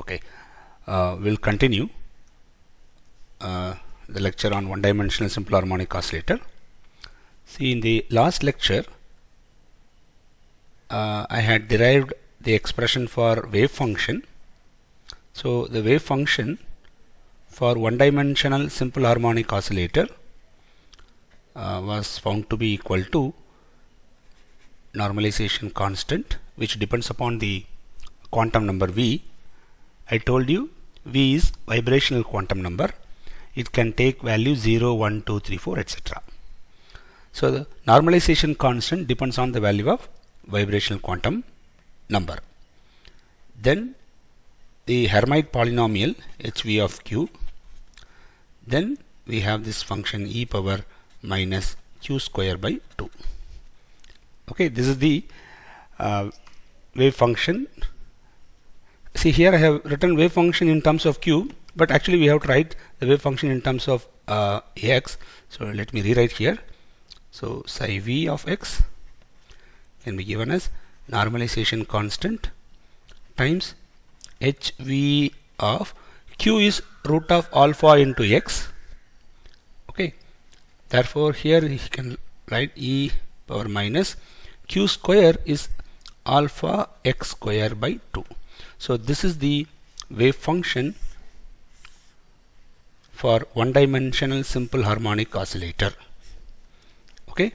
Okay, we'll continue the lecture on one-dimensional simple harmonic oscillator. See, in the last lecture I had derived the expression for wave function. So the wave function for one-dimensional simple harmonic oscillator was found to be equal to normalization constant, which depends upon the quantum number V. I told you V is vibrational quantum number. It can take value 0, 1, 2, 3, 4, etc. So the normalization constant depends on the value of vibrational quantum number. Then the Hermite polynomial HV of Q. Then we have this function e power minus q square by 2. Okay, this is the wave function. See, here I have written wave function in terms of q, but actually we have to write the wave function in terms of x. So let me rewrite here. So psi v of x can be given as normalization constant times hv of q is root of alpha into x. Okay, therefore here you can write e power minus q square is alpha x square by 2. So this is the wave function for one-dimensional simple harmonic oscillator. Okay,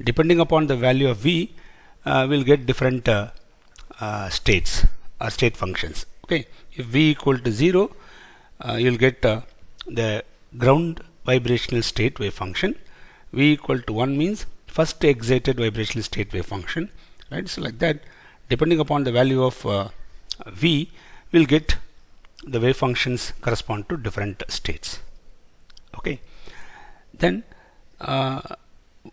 depending upon the value of v, we'll get different states or state functions. Okay, if v equal to 0, you'll get the ground vibrational state wave function. V equal to 1 means first excited vibrational state wave function, right? So like that, depending upon the value of v, we'll get the wave functions correspond to different states. Okay, then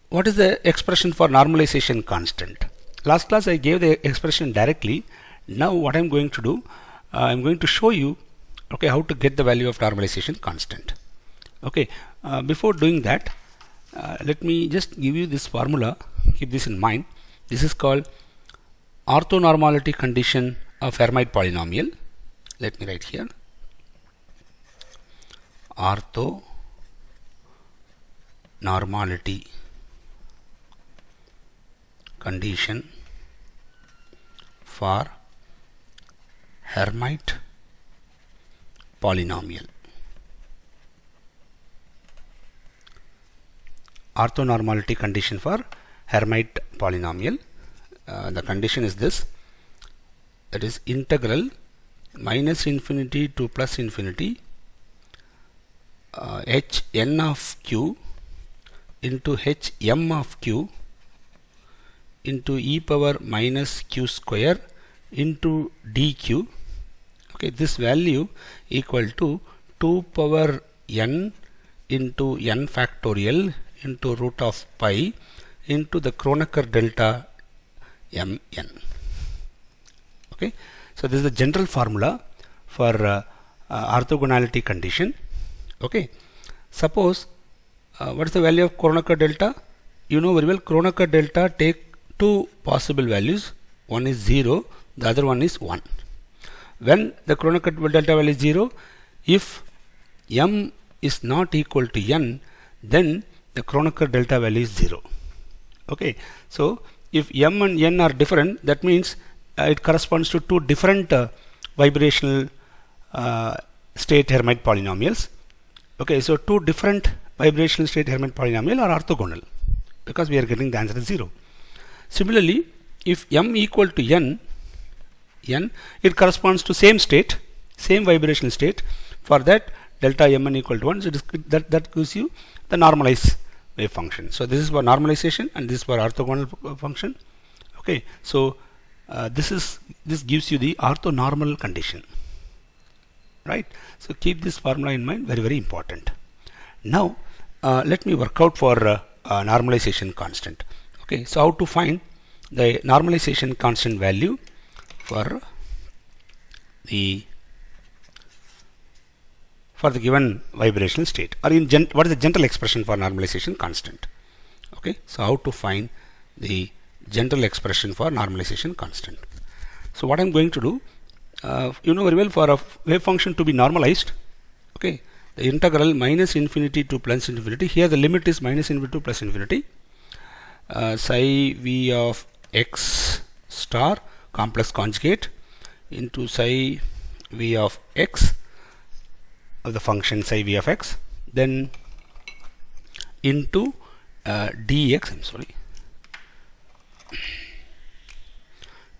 what is the expression for normalization constant? Last class I gave the expression directly. Now what I'm going to do, I'm going to show you how to get the value of normalization constant. Okay, before doing that, let me just give you this formula. Keep this in mind. This is called orthonormality condition of Hermite polynomial. Let me write here. Orthonormality condition for Hermite polynomial. Orthonormality condition for Hermite polynomial. The condition is this, that is integral minus infinity to plus infinity h n of q into h m of q into e power minus q square into dq. Okay, this value equal to 2 power n into n factorial into root of pi into the Kronecker delta mn. Okay, so this is the general formula for orthogonality condition. Okay, suppose what is the value of Kronecker delta? You know very well, Kronecker delta take two possible values. One is 0, the other one is 1. When the Kronecker delta value is 0, if m is not equal to n, then the Kronecker delta value is 0. Okay, so if m and n are different, that means it corresponds to two different vibrational state Hermite polynomials. Okay, so two different vibrational state Hermite polynomial are orthogonal because we are getting the answer is 0. Similarly, if m equal to n, it corresponds to same state, same vibrational state. For that, delta mn equal to 1, so that gives you the normalized wave function. So this is for normalization and this is for orthogonal function. Okay, so this gives you the orthonormal condition, right? So keep this formula in mind, very, very important. Now let me work out for normalization constant. Okay, so how to find the normalization constant value for the given vibrational state, or in what is the general expression for normalization constant? Okay, so how to find the general expression for normalization constant. So what I'm going to do, you know very well, for a wave function to be normalized, okay, the integral minus infinity to plus infinity, here the limit is minus infinity to plus infinity, psi v of x star complex conjugate into psi v of x of the function psi v of x, then into dx, I'm sorry,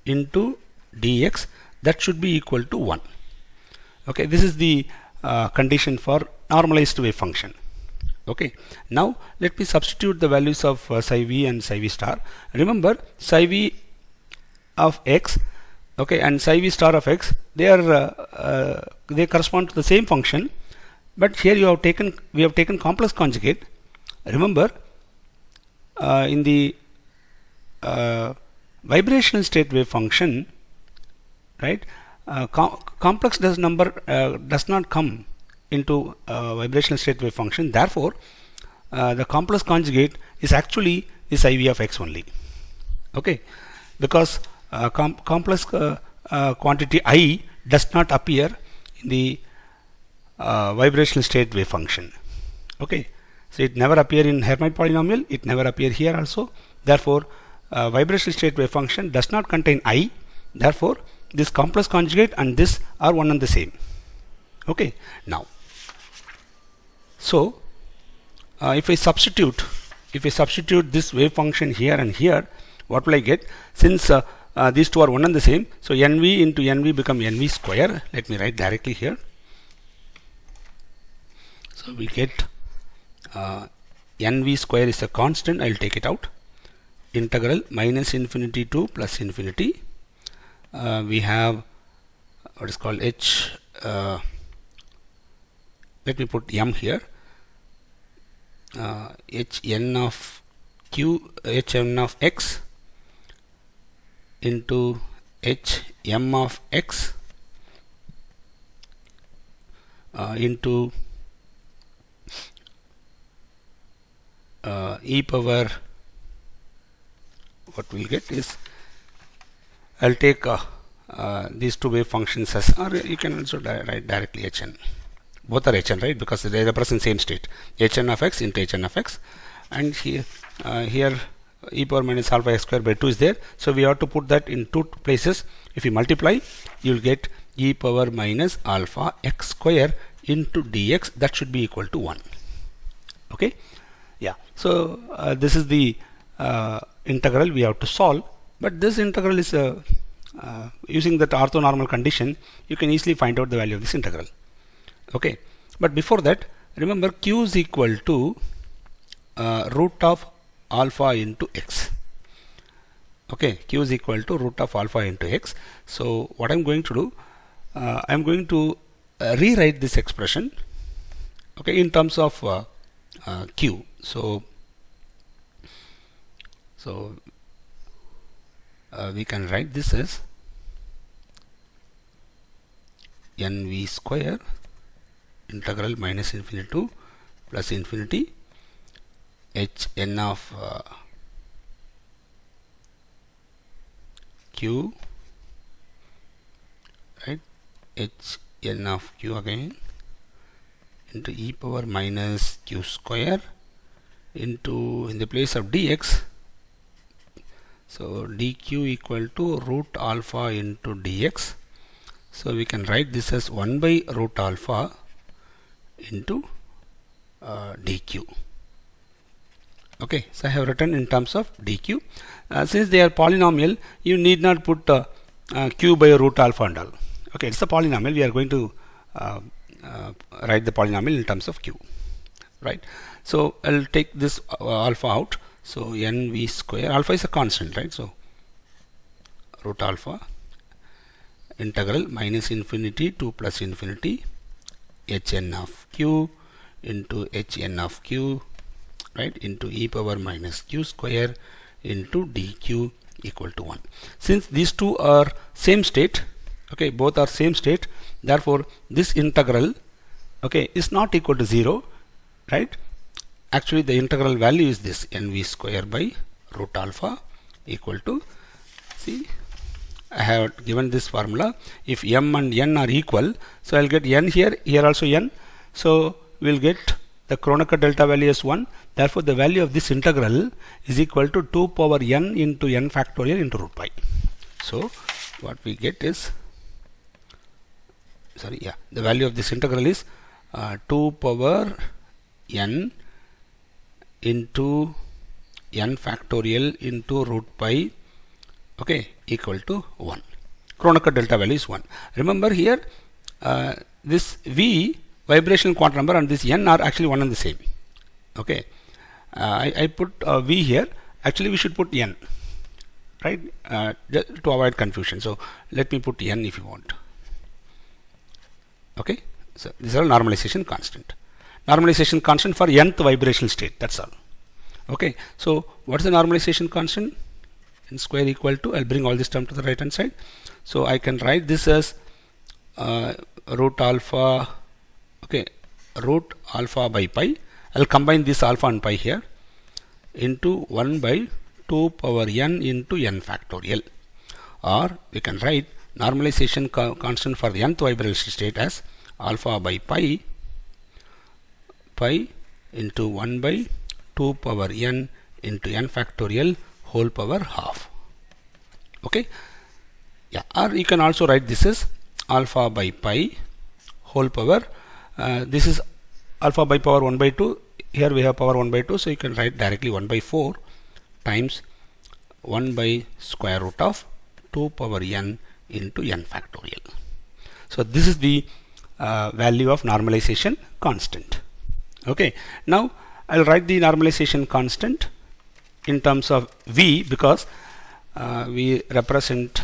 into dx, that should be equal to 1. Okay, this is the condition for normalized wave function. Okay, now let me substitute the values of psi v and psi v star. Remember, psi v of x, okay, and psi v star of x, they are they correspond to the same function, but here we have taken complex conjugate. Remember, in the vibrational state wave function, right, complex does not come into vibrational state wave function. Therefore, the complex conjugate is actually the psi v of x only. Okay, because complex quantity I does not appear in the vibrational state wave function. Okay, so it never appear in Hermite polynomial, it never appear here also. Therefore, vibrational state wave function does not contain I. Therefore, this complex conjugate and this are one and the same. Okay, now, so if I substitute this wave function here and here, what will I get? Since these two are one and the same, so nv into nv become nv square. Let me write directly here. So we get nv square is a constant. I will take it out. Integral minus infinity to plus infinity. We have what is called h. Let me put m here. H n of q, h n of x into h m of x into e power, what we'll get is, I'll take these two wave functions as, or you can also write directly hn. Both are hn, right, because they represent same state, hn of x into hn of x, and here e power minus alpha x square by 2 is there, so we have to put that in two places. If you multiply, you will get e power minus alpha x square into dx, that should be equal to 1. Okay, yeah, so this is the integral we have to solve, but this integral is using that orthonormal condition, you can easily find out the value of this integral. Okay, but before that, remember q is equal to root of alpha into x. Okay, q is equal to root of alpha into x. So what I'm going to do, I'm going to rewrite this expression, okay, in terms of q. So we can write this as nv square integral minus infinity to plus infinity h n of q, right, h n of q again into e power minus q square into, in the place of dx, so dq equal to root alpha into dx. So we can write this as 1 by root alpha into dq. Okay, so I have written in terms of dq. Since they are polynomial, you need not put q by root alpha and all. Okay, it's a polynomial. We are going to write the polynomial in terms of q, right? So I'll take this alpha out. So nv square, alpha is a constant, right? So root alpha integral minus infinity to plus infinity hn of q into hn of q, right, into e power minus q square into dq equal to 1. Since these two are same state, okay, both are same state, therefore this integral, okay, is not equal to 0, right? Actually the integral value is this nv square by root alpha equal to, see, I have given this formula. If m and n are equal, so I'll get n here, here also n. So we'll get the Kronecker delta value as 1. Therefore, the value of this integral is equal to 2 power n into n factorial into root pi. So what we get is, the value of this integral is 2 power n into n factorial into root pi, okay, equal to 1. Kronecker delta value is 1. Remember here, this v vibrational quantum number and this n are actually one and the same. Okay, I put v here. Actually, we should put n, right, to avoid confusion. So let me put n if you want. Okay, so this is a normalization constant. Normalization constant for nth vibrational state. That's all. Okay, so what is the normalization constant? N square equal to, I'll bring all this term to the right hand side. So I can write this as root alpha, okay, root alpha by pi. I'll combine this alpha and pi here into 1 by 2 power n into n factorial. Or we can write normalization constant for the nth vibrational state as alpha by pi into 1 by 2 power n into n factorial whole power half. Okay, yeah, or you can also write this as alpha by pi whole power, this is alpha by power 1 by 2, here we have power 1 by 2, so you can write directly 1 by 4 times 1 by square root of 2 power n into n factorial. So this is the value of normalization constant. Okay, now I'll write the normalization constant in terms of v, because we represent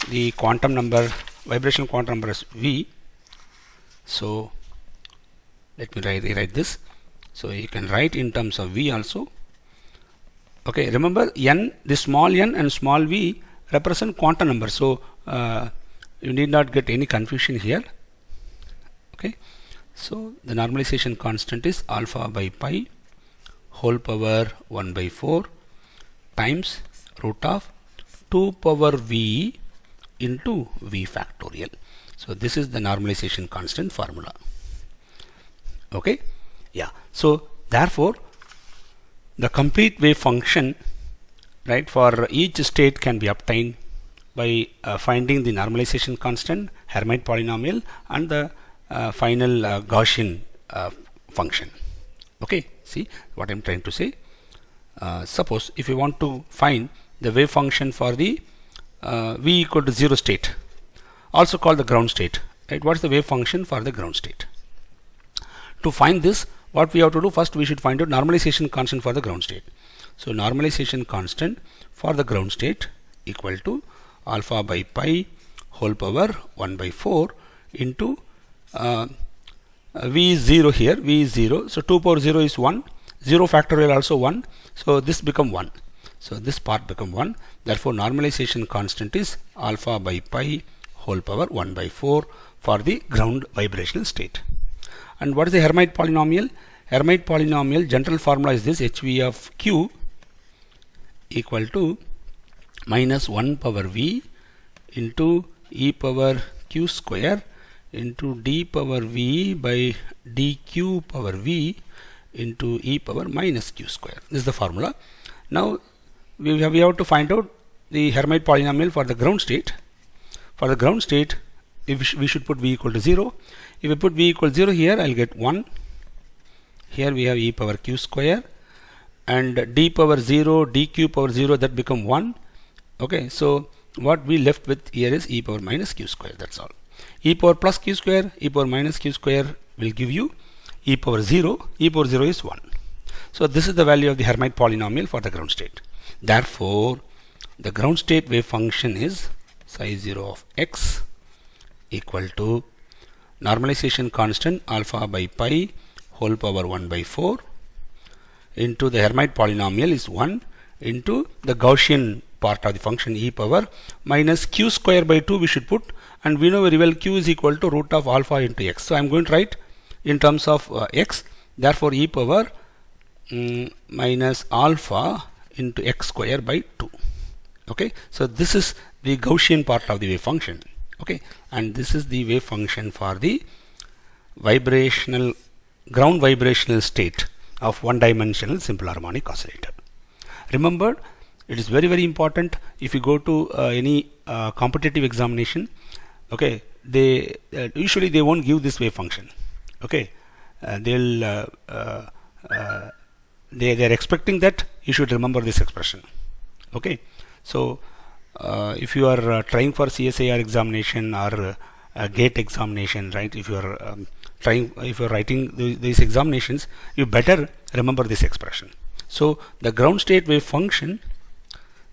the quantum number, vibrational quantum number as v. So let me rewrite this. So you can write in terms of v also. Okay, remember n, this small n and small v represent quantum numbers, so you need not get any confusion here. Okay, so the normalization constant is alpha by pi whole power 1 by 4 times root of 2 power v into v factorial. So this is the normalization constant formula. Okay, yeah, so therefore the complete wave function, right, for each state can be obtained by finding the normalization constant, Hermite polynomial, and the final Gaussian function. Okay, see what I'm trying to say. Suppose if you want to find the wave function for the v equal to 0 state, also called the ground state, right? What is the wave function for the ground state? To find this, what we have to do, first we should find out normalization constant for the ground state. So normalization constant for the ground state equal to alpha by pi whole power 1 by 4 into v is 0 here, v is 0, so 2 power 0 is 1, 0 factorial also 1, so this become 1, so this part become 1. Therefore normalization constant is alpha by pi whole power 1 by 4 for the ground vibrational state. And what is the Hermite polynomial? Hermite polynomial general formula is this: hv of q equal to minus 1 power v into e power q square into d power v by dq power v into e power minus q square. This is the formula. Now we have to find out the Hermite polynomial for the ground state. For the ground state, if we should put v equal to 0. If we put v equal to 0 here, I'll get 1. Here we have e power q square, and d power 0, dq power 0, that become 1. Okay, so what we left with here is e power minus q square, that's all. E power plus q square, e power minus q square will give you e power 0, e power 0 is 1. So this is the value of the Hermite polynomial for the ground state. Therefore, the ground state wave function is psi 0 of x equal to normalization constant alpha by pi whole power 1 by 4 into the Hermite polynomial is 1 into the Gaussian part of the function e power minus q square by 2 we should put, and we know very well q is equal to root of alpha into x. So I am going to write in terms of x, therefore e power minus alpha into x square by 2. Okay, so this is the Gaussian part of the wave function. Okay, and this is the wave function for the vibrational ground vibrational state of one-dimensional simple harmonic oscillator. Remember, it is very important if you go to any competitive examination. Okay, they usually they won't give this wave function. Okay, they're expecting that you should remember this expression. Okay, so if you are trying for CSIR examination or GATE examination, right? If you are if you are writing these examinations, you better remember this expression. So the ground state wave function,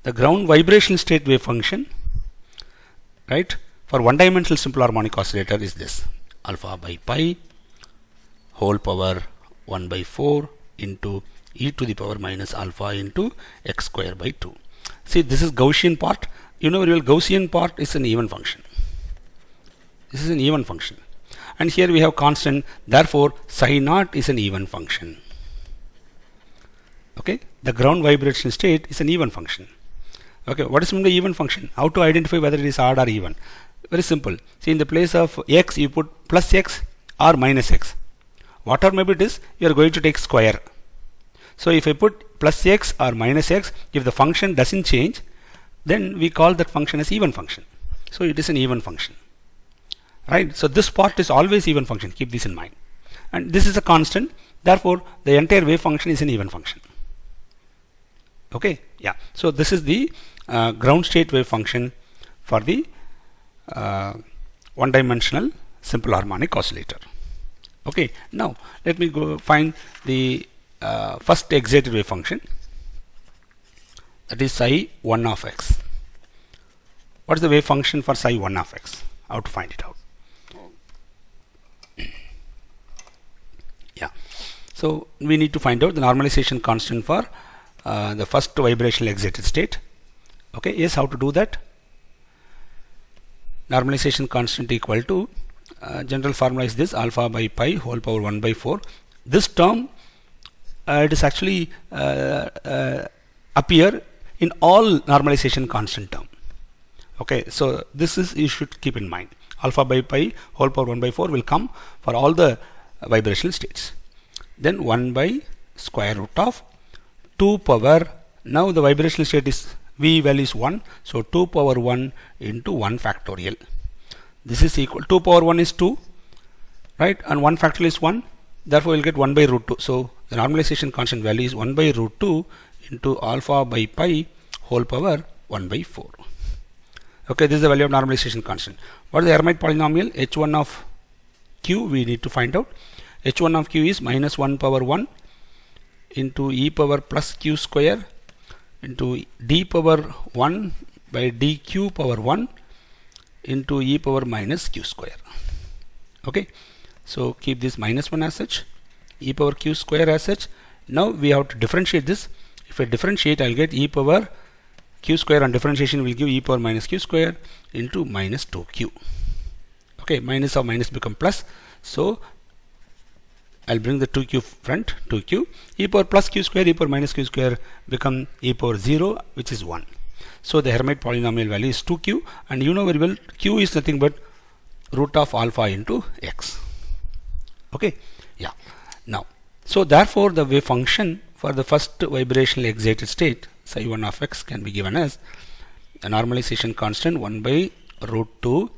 the ground vibrational state wave function, right, for one-dimensional simple harmonic oscillator is this: alpha by pi whole power 1 by 4 into e to the power minus alpha into x square by 2. See, this is Gaussian part. You know very well Gaussian part is an even function. This is an even function. And here we have constant, therefore psi naught is an even function. Okay, the ground vibration state is an even function. Okay, what is the even function? How to identify whether it is odd or even? Very simple. See, in the place of x you put plus x or minus x. Whatever maybe it is, you are going to take square. So if I put plus x or minus x, if the function doesn't change, then we call that function as even function. So it is an even function. Right? So this part is always even function. Keep this in mind. And this is a constant. Therefore, the entire wave function is an even function. Okay? Yeah. So this is the ground state wave function for the one-dimensional simple harmonic oscillator. Okay. Now let me go find the first excited wave function. That is psi 1 of x. What is the wave function for psi 1 of x? How to find it out? Yeah. So we need to find out the normalization constant for the first vibrational excited state. Okay. Yes. How to do that? Normalization constant equal to general formula is this: alpha by pi whole power 1 by 4. This term it is actually appear in all normalization constant term. Okay, so this is, you should keep in mind, alpha by pi whole power 1 by 4 will come for all the vibrational states. Then 1 by square root of 2 power, now the vibrational state is V value is 1, so 2 power 1 into 1 factorial. This is equal, 2 power 1 is 2, right, and 1 factorial is 1, therefore we will get 1 by root 2. So the normalization constant value is 1 by root 2 into alpha by pi whole power 1 by 4. Okay, this is the value of normalization constant. What is the Hermite polynomial? H1 of q we need to find out. H1 of q is minus 1 power 1 into e power plus q square into d power 1 by dq power 1 into e power minus q square. Okay, so keep this minus 1 as such, e power q square as such. Now we have to differentiate this. If I differentiate, I will get e power q square, and differentiation will give e power minus q square into minus 2q. Okay, minus of minus become plus, so I'll bring the 2q front, 2q. E power plus q square, e power minus q square become e power 0, which is 1. So the Hermite polynomial value is 2q, and you know very well q is nothing but root of alpha into x. Okay, yeah. Now, so therefore the wave function for the first vibrational excited state psi 1 of x can be given as a normalization constant 1 by root 2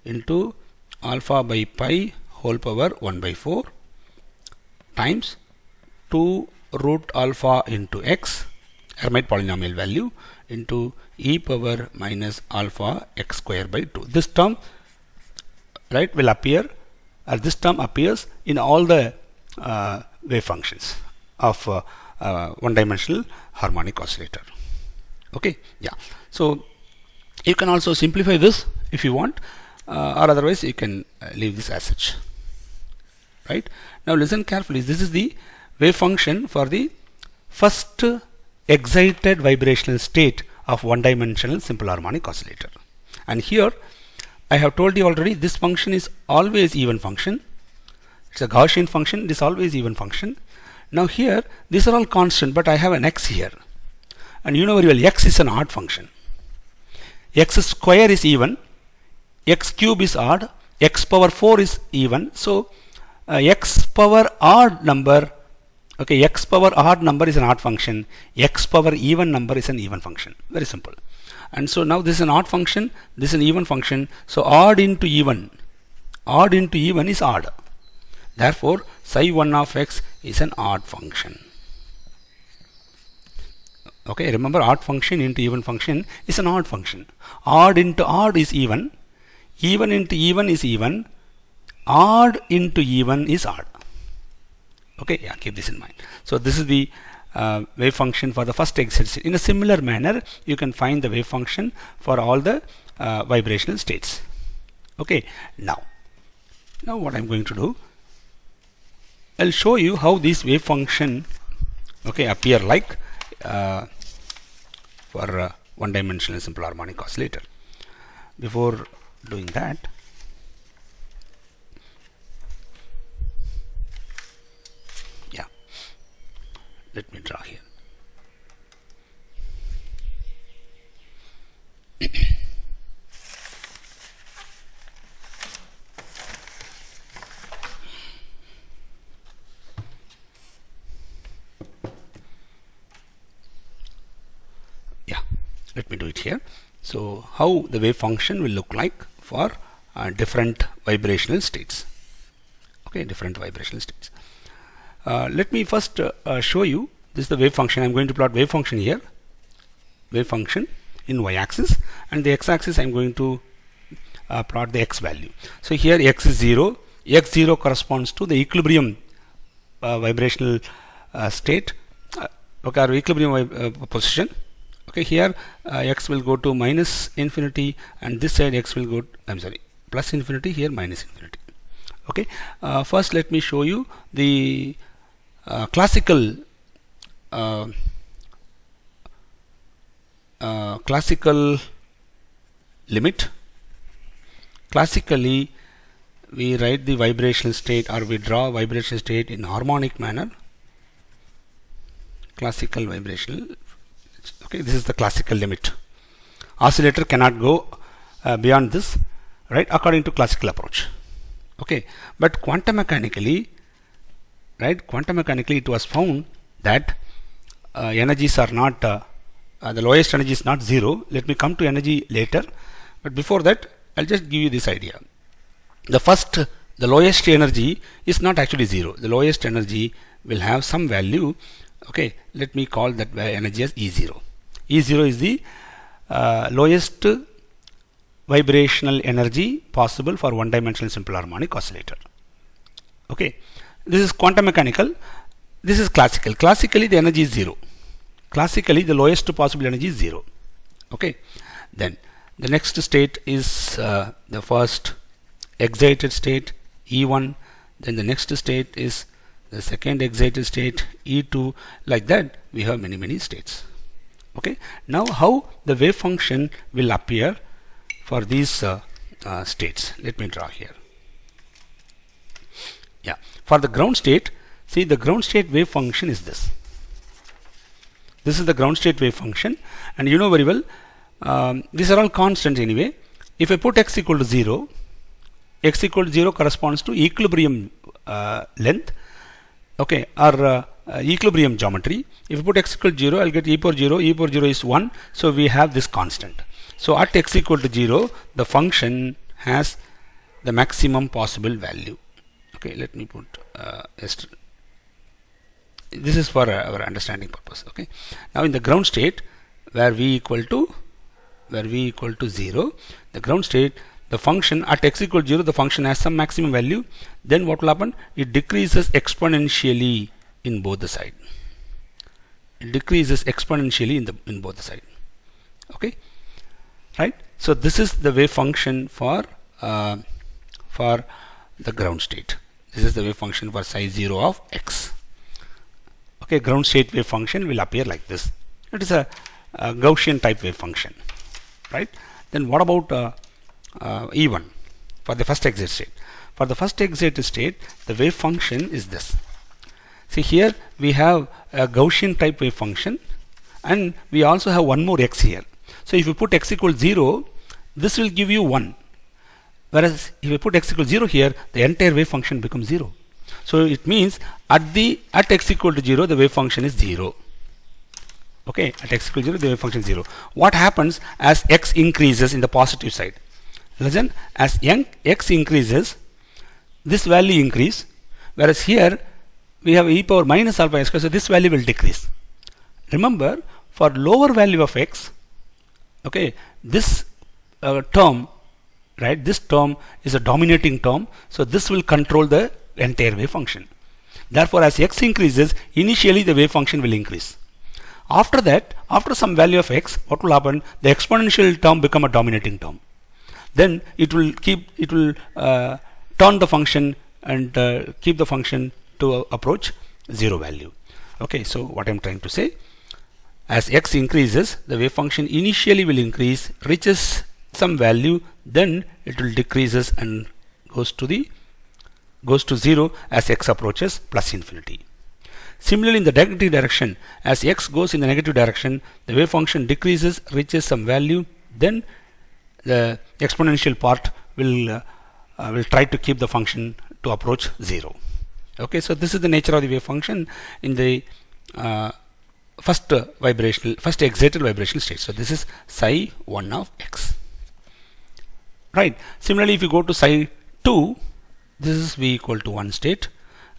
into alpha by pi whole power 1 by 4 times 2 root alpha into x, Hermite polynomial value, into e power minus alpha x square by 2. This term, right, will appear, or this term appears in all the wave functions of one-dimensional harmonic oscillator. Okay, yeah. So you can also simplify this if you want, or otherwise you can leave this as such. Right, now listen carefully. This is the wave function for the first excited vibrational state of one-dimensional simple harmonic oscillator. And here I have told you already, this function is always even function. It's a Gaussian function. It is always even function. Now here these are all constant, but I have an x here, and you know very well x is an odd function. x square is even, x cube is odd, x power 4 is even. So x power odd number, okay, x power odd number is an odd function, x power even number is an even function. Very simple. And so now this is an odd function, this is an even function. So odd into even is odd. Therefore psi 1 of x is an odd function. Okay, remember, odd function into even function is an odd function. Odd into odd is even into even is even, odd into even is odd. Okay, yeah, keep this in mind. So this is the wave function for the first exit state. In a similar manner, you can find the wave function for all the vibrational states. Okay, now what I'm going to do, I'll show you how this wave function, okay, appear like for one-dimensional simple harmonic oscillator. Before doing that, yeah, let me draw here. Let me do it here. So how the wave function will look like for different vibrational states. Okay, different vibrational states. Let me first show you, this is the wave function. I'm going to plot wave function here, wave function in y-axis, and the x-axis I'm going to plot the x value. So here x is 0, x0 corresponds to the equilibrium vibrational state, okay, or equilibrium position. Okay, here x will go to minus infinity, and this side x will go, plus infinity, here minus infinity. Okay, first let me show you the classical limit. Classically, we write the vibrational state, or we draw vibrational state in harmonic manner. Classical vibrational. Okay, this is the classical limit. Oscillator cannot go beyond this, right, according to classical approach. Okay, but quantum mechanically, right, it was found that energies are not, the lowest energy is not 0. Let me come to energy later, but before that I'll just give you this idea. The lowest energy is not actually 0. The lowest energy will have some value. Okay, let me call that energy as E0. E0 is the lowest vibrational energy possible for one-dimensional simple harmonic oscillator. Okay, this is quantum mechanical. This is classical. Classically, the energy is 0. Classically, the lowest possible energy is 0. Okay, then the next state is the first excited state, E1. Then the next state is the second excited state, E2. Like that, we have many states. Okay, now how the wave function will appear for these states. Let me draw here. Yeah, for the ground state, see, the ground state wave function is this. This is the ground state wave function, and you know very well, these are all constants anyway. If I put x equal to 0, x equal to 0 corresponds to equilibrium length, okay, or equilibrium geometry. If you put x equal to 0, I'll get e power 0. E power 0 is 1, so we have this constant. So at x equal to 0, the function has the maximum possible value. Okay, let me put this is for our understanding purpose. Okay, now in the ground state, where v equal to 0, the ground state, the function at x equal to 0, the function has some maximum value. Then what will happen? It decreases exponentially in both the side. It decreases exponentially in both the side. Okay, right? So this is the wave function for the ground state. This is the wave function for psi 0 of x. Okay, ground state wave function will appear like this. It is a Gaussian type wave function, right? Then what about E1 for the first exit state? For the first exit state, the wave function is this. See, here we have a Gaussian type wave function, and we also have one more x here. So if you put x equals 0, this will give you 1. Whereas if you put x equals 0 here, the entire wave function becomes 0. So it means at x equal to 0, the wave function is 0. Okay, at x equal to 0, the wave function is 0. What happens as x increases in the positive side? Listen, as x increases, this value increase, whereas here we have e power minus alpha x square, so this value will decrease. Remember, for lower value of x, okay, this term, right, this term is a dominating term, so this will control the entire wave function. Therefore, as x increases, initially the wave function will increase. After that, after some value of x, what will happen? The exponential term become a dominating term. Then it will turn the function and keep the function to approach 0 value. Okay, so what I'm trying to say, as x increases, the wave function initially will increase, reaches some value, then it will decreases and goes to 0 as x approaches plus infinity. Similarly, in the negative direction, as x goes in the negative direction, the wave function decreases, reaches some value, then the exponential part will try to keep the function to approach 0. Okay, so this is the nature of the wave function in the first excited vibrational state. So this is psi 1 of x. Right. Similarly, if you go to psi 2, this is v equal to 1 state,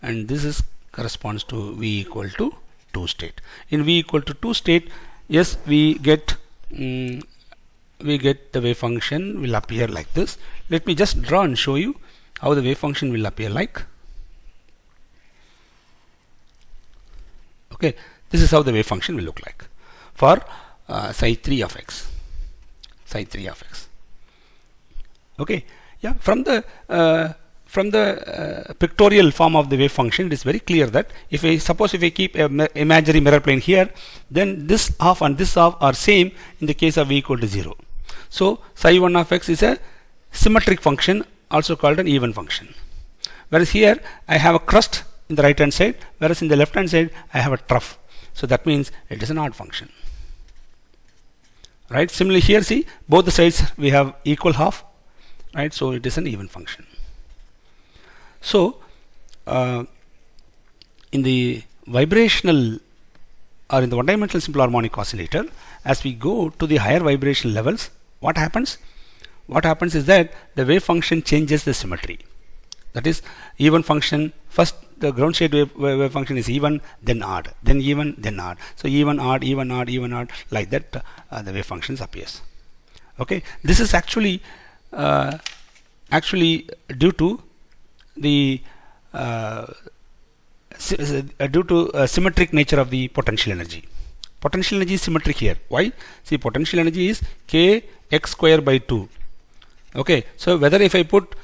and this is corresponds to v equal to 2 state. In v equal to 2 state, yes, we get the wave function will appear like this. Let me just draw and show you how the wave function will appear like. Okay, this is how the wave function will look like for psi 3 of x. Psi 3 of x. Okay, yeah, from the pictorial form of the wave function, it is very clear that if I keep an imaginary mirror plane here, then this half and this half are same in the case of v equal to 0. So psi 1 of x is a symmetric function, also called an even function. Whereas here I have a crust in the right hand side, whereas in the left hand side I have a trough. So that means it is an odd function. Right? Similarly here, see, both the sides we have equal half. Right? So it is an even function. So in the vibrational or in the one-dimensional simple harmonic oscillator, as we go to the higher vibrational levels, what happens? What happens is that the wave function changes the symmetry. That is, even function, first the ground state wave function is even, then odd, then even, then odd. So even, odd, even, odd, even, odd, like that the wave functions appears. Okay, this is actually due to the symmetric nature of the potential energy. Potential energy is symmetric here. Why? See, potential energy is k x square by 2. Okay, so whether if I put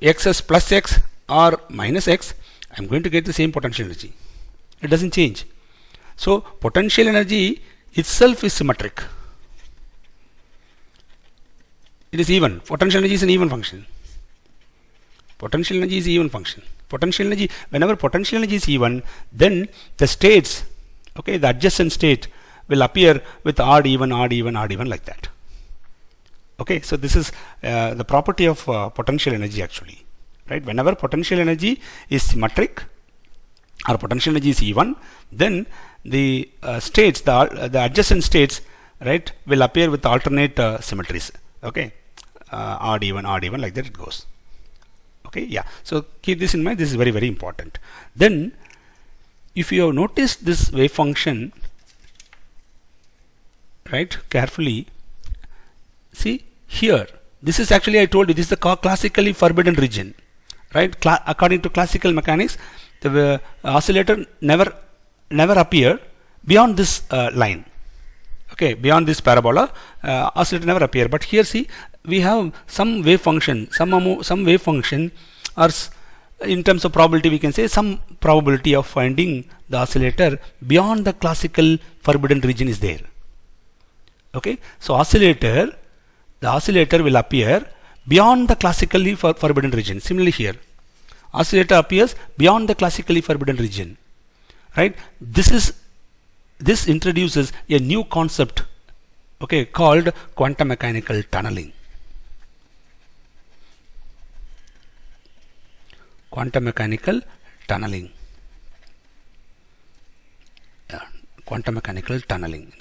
x as plus x or minus x, I'm going to get the same potential energy. It doesn't change. So potential energy itself is symmetric. It is even. Potential energy is an even function. Potential energy is even function. Potential energy, whenever potential energy is even, then the states, okay, the adjacent state will appear with odd, even, odd, even, odd, even, like that. Okay, so this is the property of potential energy actually. Right? Whenever potential energy is symmetric or potential energy is even, then the states, the adjacent states, right, will appear with alternate symmetries. Okay, odd, even, like that it goes. Okay, yeah. So keep this in mind. This is very, very important. Then, if you have noticed this wave function, right, carefully, see here. This is actually, I told you, this is the classically forbidden region. Right? According to classical mechanics, the oscillator never appear beyond this line. Okay, beyond this parabola, oscillator never appear. But here, see, we have some wave function, some wave function, or in terms of probability, we can say some probability of finding the oscillator beyond the classical forbidden region is there. Okay, so the oscillator will appear beyond the classically forbidden region. Similarly here, oscillator appears beyond the classically forbidden region. Right? This introduces a new concept okay, called quantum mechanical tunneling. Quantum mechanical tunneling. Quantum mechanical tunneling.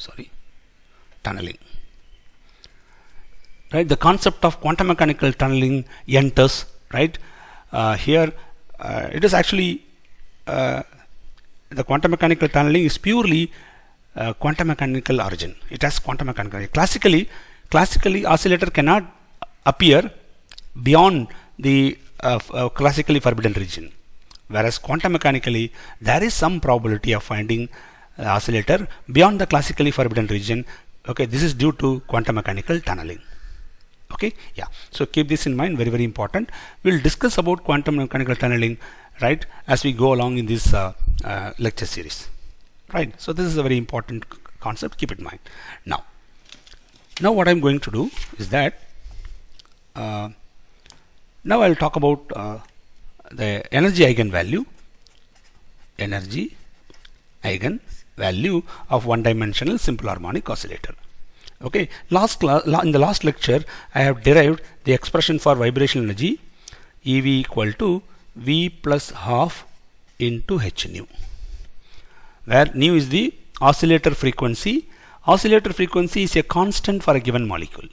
Tunneling. Right, the concept of quantum mechanical tunneling enters, right, here. It is actually the quantum mechanical tunneling is purely quantum mechanical origin. It has quantum mechanical. Classically, oscillator cannot appear beyond the classically forbidden region, whereas quantum mechanically there is some probability of finding oscillator beyond the classically forbidden region. Okay, this is due to quantum mechanical tunneling. Okay, yeah. So keep this in mind. Very, very important. We'll discuss about quantum mechanical tunneling, right, as we go along in this lecture series. Right. So this is a very important concept. Keep it in mind. Now what I'm going to do is that now I'll talk about the energy eigenvalue of one-dimensional simple harmonic oscillator. Okay, in the last lecture I have derived the expression for vibrational energy EV equal to V plus half into h nu, where nu is the oscillator frequency. Oscillator frequency is a constant for a given molecule,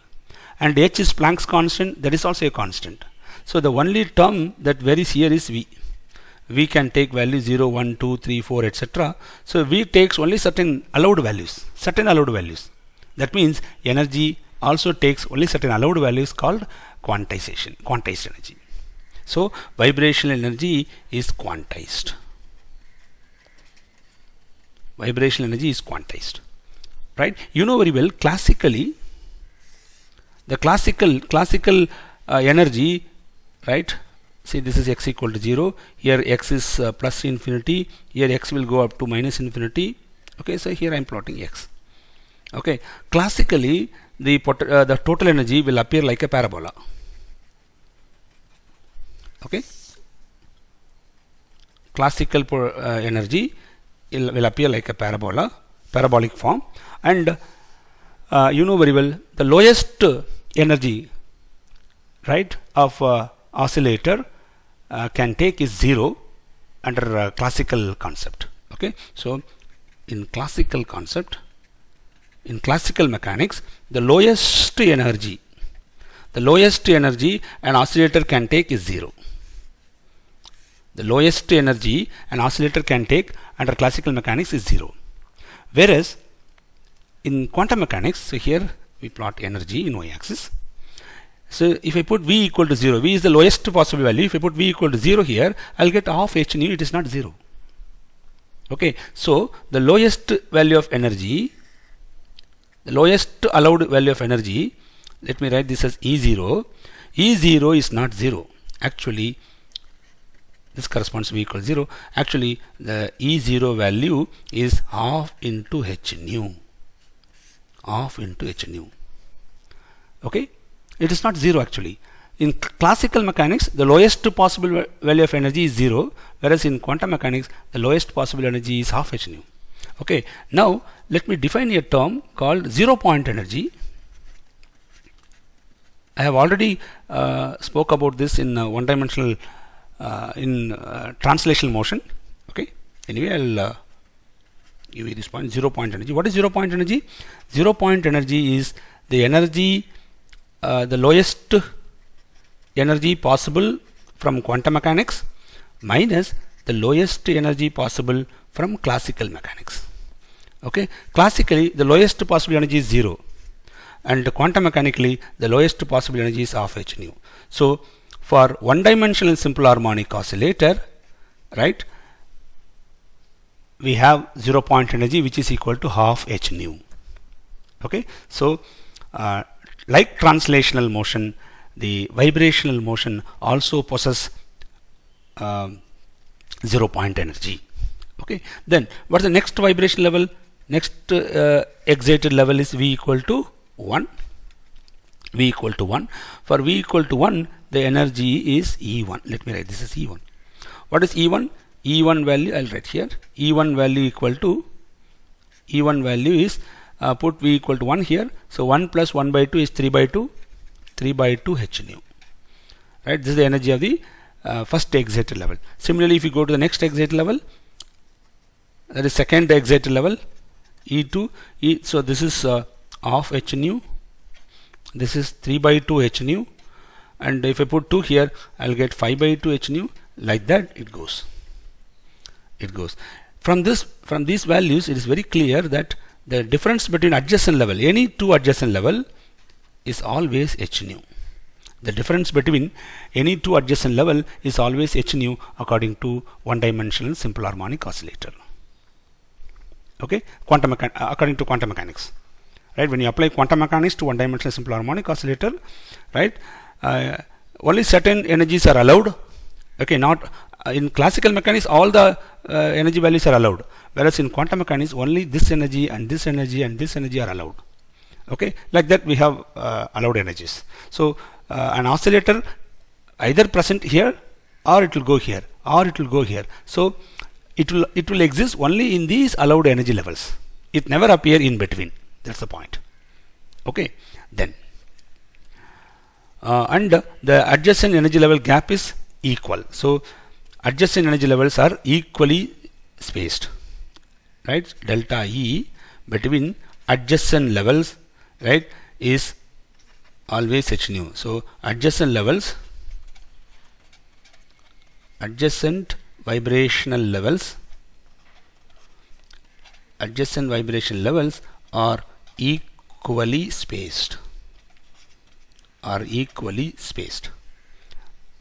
and h is Planck's constant, that is also a constant. So the only term that varies here is V. V can take value 0, 1, 2, 3, 4, etc. So V takes only certain allowed values. That means energy also takes only certain allowed values called quantized energy. So vibrational energy is quantized. Right? You know very well, classically, the classical energy, right? See, this is x equal to 0. Here x is plus infinity. Here x will go up to minus infinity. Okay, so here I am plotting x. Okay, classically the total energy will appear like a parabola. Okay, classical energy will appear like a parabolic form, and you know very well the lowest energy, right, of oscillator can take is 0 under classical concept. Okay, so in classical mechanics, the lowest energy an oscillator can take is 0. The lowest energy an oscillator can take under classical mechanics is 0. Whereas in quantum mechanics, so here we plot energy in y-axis. So if I put V equal to 0, V is the lowest possible value. If I put V equal to 0 here, I'll get half h nu. It is not 0. Okay, so the lowest value of energy, the lowest allowed value of energy, let me write this as E0. E0 is not 0. Actually, this corresponds to V equal to 0. Actually, the E0 value is half into h nu. Okay, it is not 0 actually. In classical mechanics, the lowest possible value of energy is 0, whereas in quantum mechanics, the lowest possible energy is half h nu. Okay, now let me define a term called 0 point energy. I have already spoke about this in one-dimensional translational motion. Okay, anyway, I'll give you this point, 0 point energy. What is 0 point energy? 0 point energy is the energy, the lowest energy possible from quantum mechanics minus the lowest energy possible from classical mechanics. Okay, classically the lowest possible energy is 0, and quantum mechanically the lowest possible energy is half h nu. So for one-dimensional simple harmonic oscillator, right, we have 0 point energy which is equal to half h nu. Okay, so like translational motion, the vibrational motion also possesses 0 point energy. Okay, then what is the next vibration level? Next excited level is V equal to 1. V equal to 1. For V equal to 1, the energy is E1. Let me write this as E1. What is E1? E1 value, I'll write here. E1 value equal to, E1 value is put V equal to 1 here. So 1 plus 1 by 2 is 3 by 2, 3 by 2 h nu. Right, this is the energy of the first excited level. Similarly, if you go to the next excited level, that is second excited level, E2, so this is half h nu, this is 3 by 2 h nu, and if I put 2 here, I'll get 5 by 2 h nu. Like that it goes. From these values, it is very clear that the difference between adjacent level, any two adjacent level, is always h nu. The difference between any two adjacent level is always h nu according to one-dimensional simple harmonic oscillator. Okay, according to quantum mechanics. Right, when you apply quantum mechanics to one-dimensional simple harmonic oscillator, right, only certain energies are allowed. Okay, not in classical mechanics all the energy values are allowed, whereas in quantum mechanics only this energy and this energy and this energy are allowed. Okay, like that we have allowed energies. So an oscillator either present here, or it will go here, or it will go here. So it will exist only in these allowed energy levels. It never appear in between. That's the point. Okay, then and the adjacent energy level gap is equal. So adjacent energy levels are equally spaced, right? Delta E between adjacent levels, right, is always h nu. So adjacent levels, adjacent vibrational levels are equally spaced.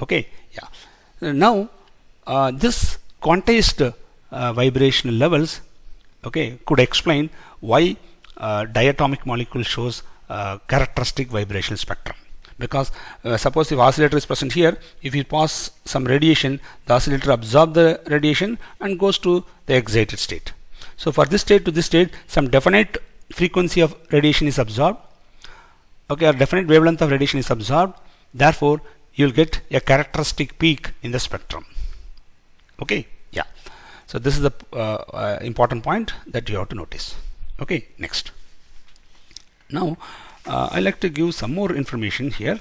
Okay, yeah. Now this quantized vibrational levels, okay, could explain why diatomic molecule shows characteristic vibrational spectrum. Because suppose if oscillator is present here, if you pass some radiation, the oscillator absorbs the radiation and goes to the excited state. So for this state to this state, some definite frequency of radiation is absorbed, okay, or definite wavelength of radiation is absorbed. Therefore you will get a characteristic peak in the spectrum. Okay, yeah. So this is the important point that you have to notice. Okay, next. Now I like to give some more information here.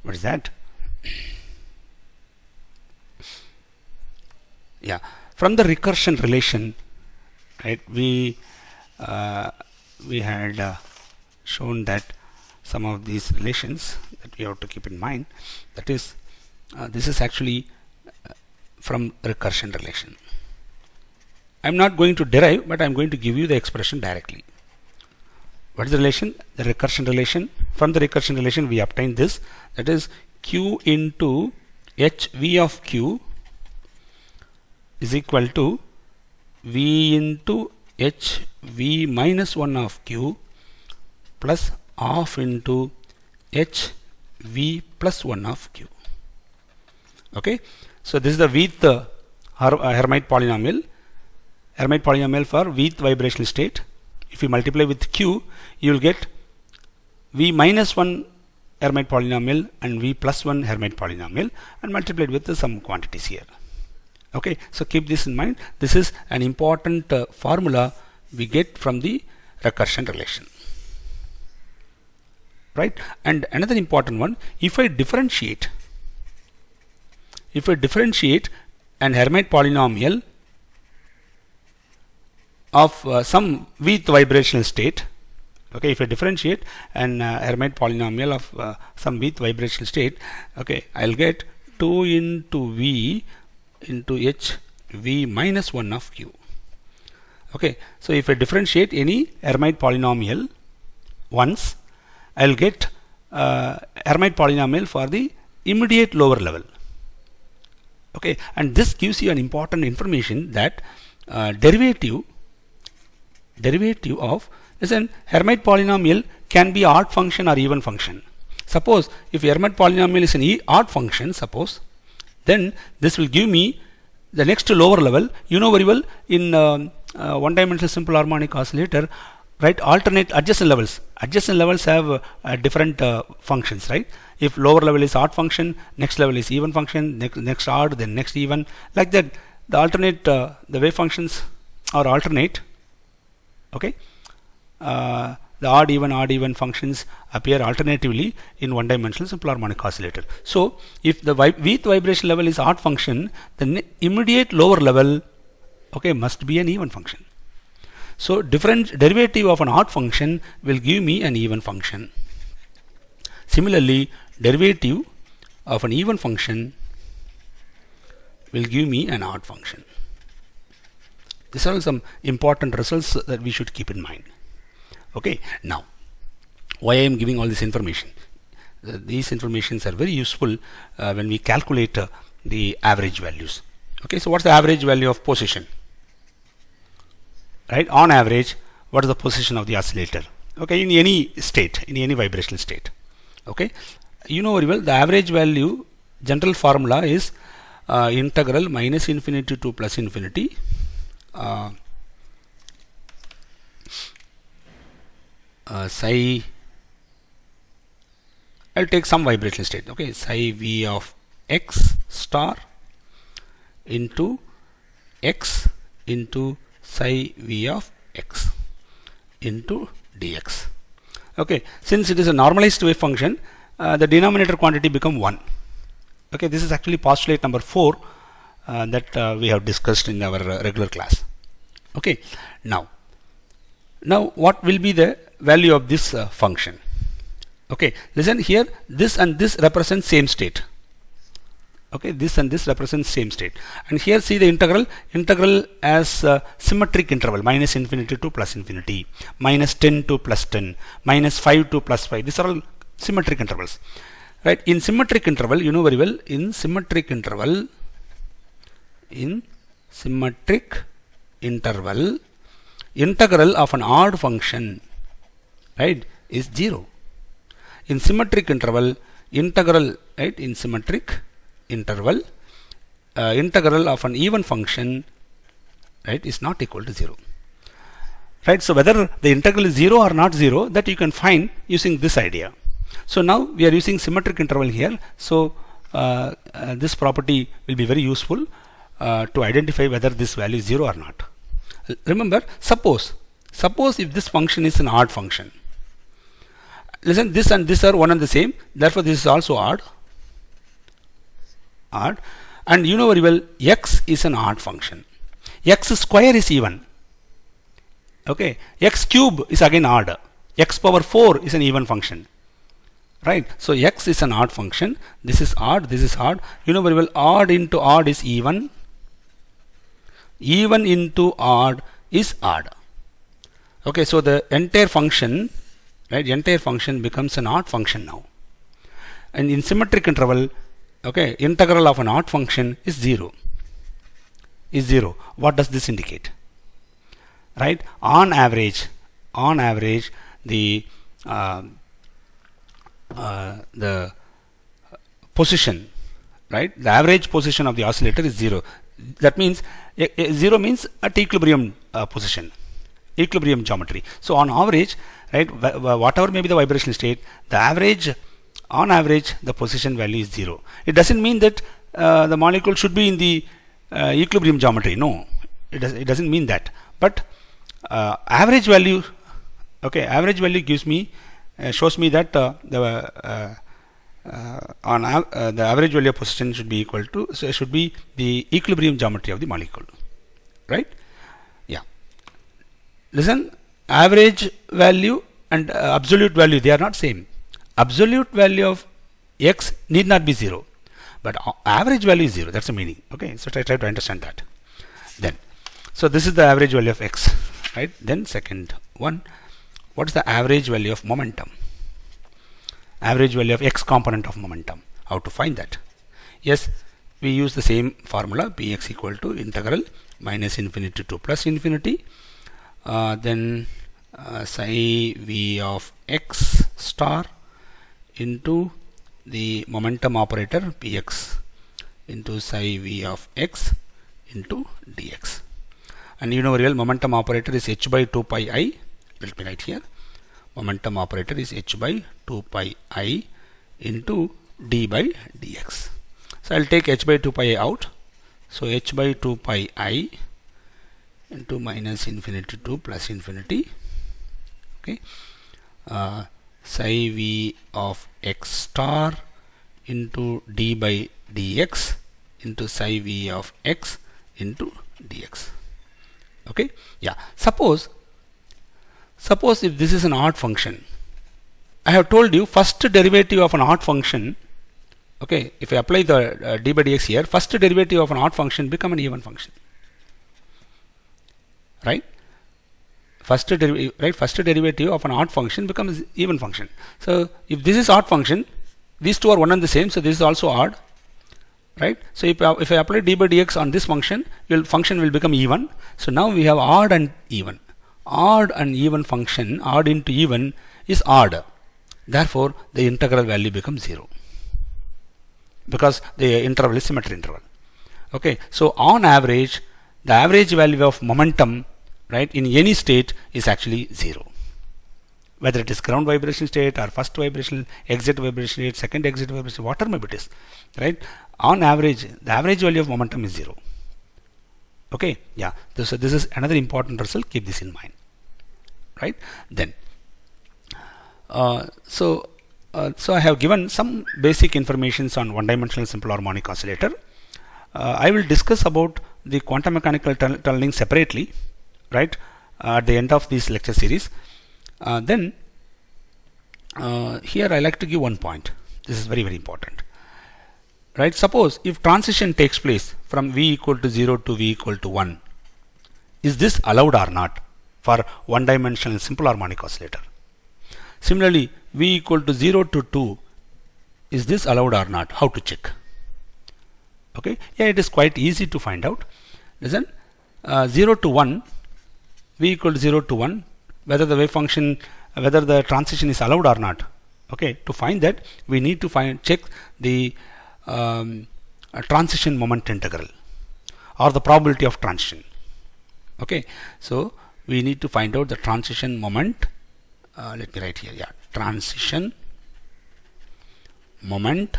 What is that? Yeah, from the recursion relation, right, we had shown that some of these relations that we have to keep in mind, that is this is actually from recursion relation. I'm not going to derive, but I'm going to give you the expression directly. What is the relation? The recursion relation. From the recursion relation we obtain this, that is Q into HV of Q is equal to V into HV minus 1 of Q plus half into HV plus 1 of Q. Okay, so this is the Weyth Hermite polynomial. Hermite polynomial for Weyth vibrational state. If you multiply with Q, you will get V minus 1 Hermite polynomial and V plus 1 Hermite polynomial, and multiplied with some quantities here. Okay, so keep this in mind. This is an important formula we get from the recursion relation, right? And another important one, if I differentiate an Hermite polynomial of some Weyth vibrational state, okay, if I differentiate an Hermite polynomial of some Weyth vibrational state, okay, I'll get 2 into V into H V minus 1 of Q. Okay, so if I differentiate any Hermite polynomial once, I'll get Hermite polynomial for the immediate lower level. Okay, and this gives you an important information that derivative of an Hermite polynomial can be odd function or even function. Suppose if Hermite polynomial is an odd function, suppose, then this will give me the next lower level. You know very well in one-dimensional simple harmonic oscillator, right? Alternate adjacent levels. Adjacent levels have different functions, right? If lower level is odd function, next level is even function, next odd, then next even, like that. The alternate the wave functions or alternate. Okay, the odd even functions appear alternatively in one-dimensional simple harmonic oscillator. So if the Vth vibration level is odd function, the immediate lower level, okay, must be an even function. So derivative of an odd function will give me an even function. Similarly, derivative of an even function will give me an odd function. These are some important results that we should keep in mind. Okay, now why I am giving all this information? These informations are very useful when we calculate the average values. Okay, so what's the average value of position? Right, on average, what is the position of the oscillator? Okay, in any state, in any vibrational state. Okay, you know very well the average value general formula is integral minus infinity to plus infinity psi, I'll take some vibrational state, okay, psi v of x star into x into psi v of x into dx. Okay, since it is a normalized wave function, the denominator quantity become 1. Okay, this is actually postulate number 4 that we have discussed in our regular class. Okay, now what will be the value of this function? Okay, listen here, this and this represent same state. Okay, this and this represents same state, and here see the integral as symmetric interval, minus infinity to plus infinity, minus 10 to plus 10, minus 5 to plus 5. These are all symmetric intervals, right? In symmetric interval, you know very well, in symmetric interval, integral of an odd function, right, is 0. In symmetric interval, integral, right, in symmetric interval, integral of an even function, right, is not equal to 0. Right, so whether the integral is 0 or not 0, that you can find using this idea. So now we are using symmetric interval here, so this property will be very useful to identify whether this value is 0 or not. Remember, suppose if this function is an odd function, listen, this and this are one and the same, therefore this is also odd, and you know very well x is an odd function, x square is even, okay, x cube is again odd, x power 4 is an even function, right? So x is an odd function, this is odd, this is odd, you know very well odd into odd is even into odd is odd. Okay, so the entire function, right, entire function becomes an odd function now. And in symmetric interval, okay, integral of an odd function is 0. What does this indicate? Right, on average the position, right, the average position of the oscillator is 0. That means 0 means at equilibrium position, equilibrium geometry. So on average, right, whatever may be the vibrational state, on average the position value is 0. It doesn't mean that the molecule should be in the equilibrium geometry. No, it doesn't mean that. But average value, okay, average value gives me shows me that the average value of position should be equal to, so it should be the equilibrium geometry of the molecule, right? Yeah. Listen, average value and absolute value, they are not same. Absolute value of x need not be 0, but average value is 0. That's the meaning. Okay, so try to understand that. Then, so this is the average value of x, right? Then second one, what is the average value of momentum? Average value of x component of momentum. How to find that? Yes, we use the same formula, Px equal to integral minus infinity to plus infinity, then psi v of x star into the momentum operator Px into psi v of x into dx. And you know very well momentum operator is h by 2 pi I. Let me write here. Momentum operator is h by 2 pi I into d by dx. So I'll take h by 2 pi I out. So h by 2 pi I into minus infinity to plus infinity. Okay, psi v of x star into d by dx into psi v of x into dx. Okay, yeah. Suppose if this is an odd function, I have told you first derivative of an odd function. Okay, if I apply the d by dx here, first derivative of an odd function become an even function, right? First derivative of an odd function becomes even function. So if this is odd function, these two are one and the same, so this is also odd, right? So if I apply d by dx on this function, function will become even. So now we have odd and even. Odd and even function, odd into even is odd. Therefore, the integral value becomes 0 because the interval is symmetry interval. Okay, so on average, the average value of momentum, right, in any state is actually 0. Whether it is ground vibration state or first vibration, exit vibration state, second exit vibration, whatever maybe it is, right? On average, the average value of momentum is 0. Okay, yeah. So this is another important result. Keep this in mind, right? Then, so I have given some basic informations on one-dimensional simple harmonic oscillator. I will discuss about the quantum mechanical tunneling separately, right, at the end of this lecture series. Then here I like to give one point. This is very, very important, right? Suppose if transition takes place from v equal to 0 to v equal to 1, is this allowed or not for one-dimensional simple harmonic oscillator? Similarly, v equal to 0 to 2, is this allowed or not? How to check? Okay, yeah, it is quite easy to find out. Listen, 0 to 1, v equal to 0 to 1, whether the wave function, whether the transition is allowed or not. Okay, to find that, we need to check the transition moment integral or the probability of transition. Okay, so we need to find out the transition moment. Let me write here, yeah, transition moment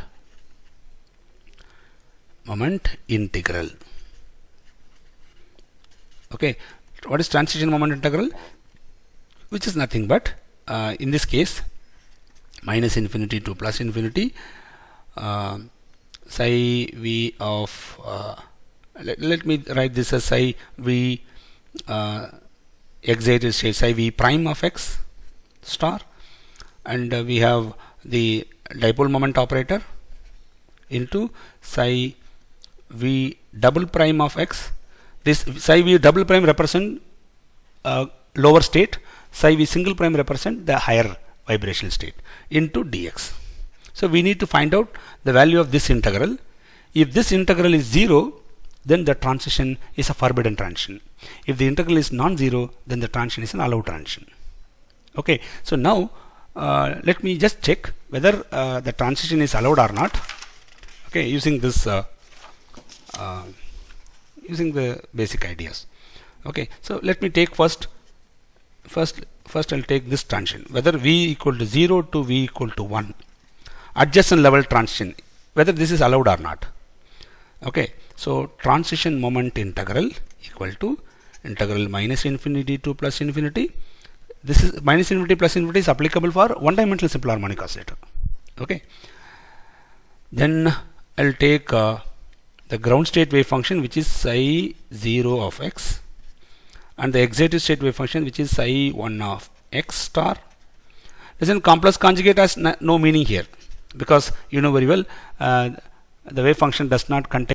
integral. Okay, what is transition moment integral? Which is nothing but in this case minus infinity to plus infinity psi v of let me write this as psi v excited state psi v prime of x star, and we have the dipole moment operator into psi v double prime of x. This psi v double prime represent lower state, psi v single prime represent the higher vibrational state into dx. So we need to find out the value of this integral. If this integral is 0, then the transition is a forbidden transition. If the integral is non-zero, then the transition is an allowed transition. Okay, so now let me just check whether the transition is allowed or not. Okay, using this using the basic ideas. Okay, so let me take first I'll take this transition, whether v equal to 0 to v equal to 1, adjacent level transition, whether this is allowed or not. Okay, so transition moment integral equal to integral minus infinity to plus infinity. This is minus infinity plus infinity is applicable for one-dimensional simple harmonic oscillator. Okay, then I'll take the ground state wave function, which is psi 0 of x, and the excited state wave function, which is psi 1 of x star. Listen, complex conjugate has no meaning here, because you know very well the wave function does not contain